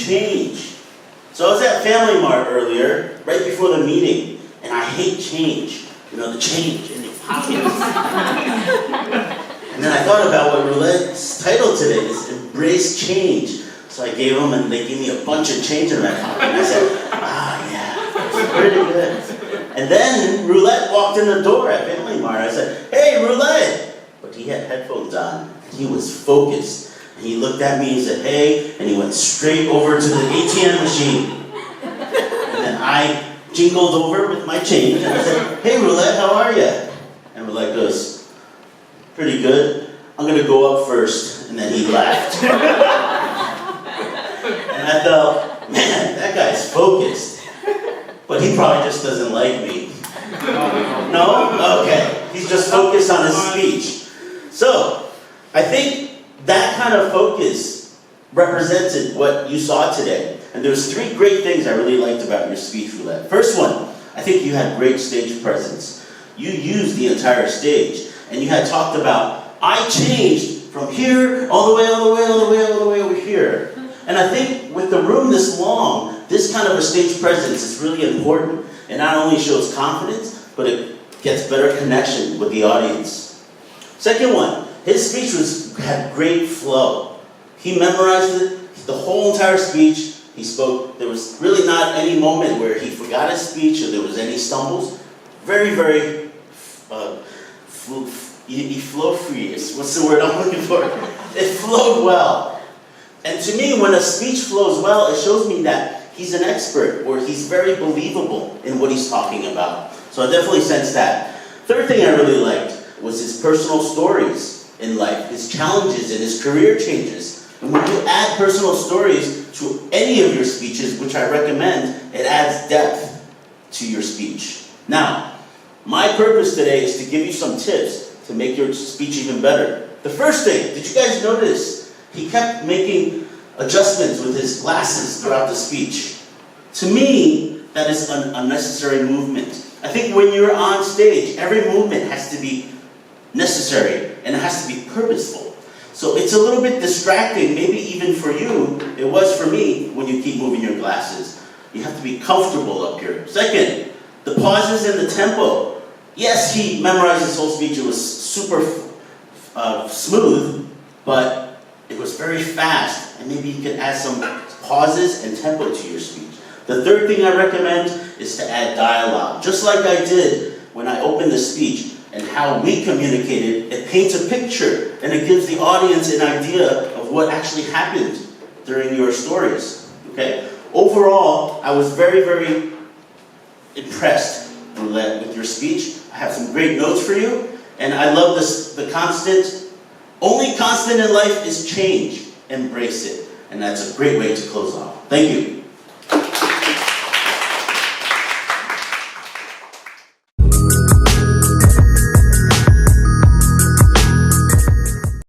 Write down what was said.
change. So I was at Family Mart earlier, right before the meeting, and I hate change. You know, the change in your pockets. And then I thought about what Roulette's title today is, Embrace Change. So I gave them, and they gave me a bunch of change in my pocket. And I said, yeah, it's pretty good. And then Roulette walked in the door at Family Mart. I said, hey, Roulette! But he had headphones on, and he was focused. And he looked at me and said, hey, and he went straight over to the ATM machine. And then I jingled over with my change, and I said, hey, Roulette, how are you? And Roulette goes, pretty good. I'm going to go up first. And then he laughed. And I thought, man, that guy's focused. But he probably just doesn't like me. No? Okay. He's just focused on his speech. So, I think that kind of focus represented what you saw today. And there's 3 great things I really liked about your speech, Roulette. First one, I think you had great stage presence. You used the entire stage. And you had talked about, I changed from here all the way over here. And I think with the room this long, this kind of a stage presence is really important. It not only shows confidence, but it gets better connection with the audience. Second one, his speech had great flow. He memorized it, the whole entire speech. He spoke. There was really not any moment where he forgot his speech or there was any stumbles. Very, very flow-free. What's the word I'm looking for? It flowed well. And to me, when a speech flows well, it shows me that he's an expert or he's very believable in what he's talking about. So I definitely sense that. Third thing I really liked was his personal stories in life, his challenges and his career changes. And when you add personal stories to any of your speeches, which I recommend, it adds depth to your speech. Now, my purpose today is to give you some tips to make your speech even better. The first thing, did you guys notice? He kept making adjustments with his glasses throughout the speech. To me, that is an unnecessary movement. I think when you're on stage, every movement has to be necessary and it has to be purposeful. So it's a little bit distracting, maybe even for you. It was for me when you keep moving your glasses. You have to be comfortable up here. Second, the pauses and the tempo. Yes, he memorized his whole speech. It was super smooth, but it was very fast. And maybe you could add some pauses and tempo to your speech. The third thing I recommend is to add dialogue. Just like I did when I opened the speech and how we communicated, it paints a picture and it gives the audience an idea of what actually happened during your stories. Okay? Overall, I was very, very impressed, Roulette, with your speech. I have some great notes for you, and I love this, the constant. Only constant in life is change. Embrace it. And that's a great way to close off. Thank you.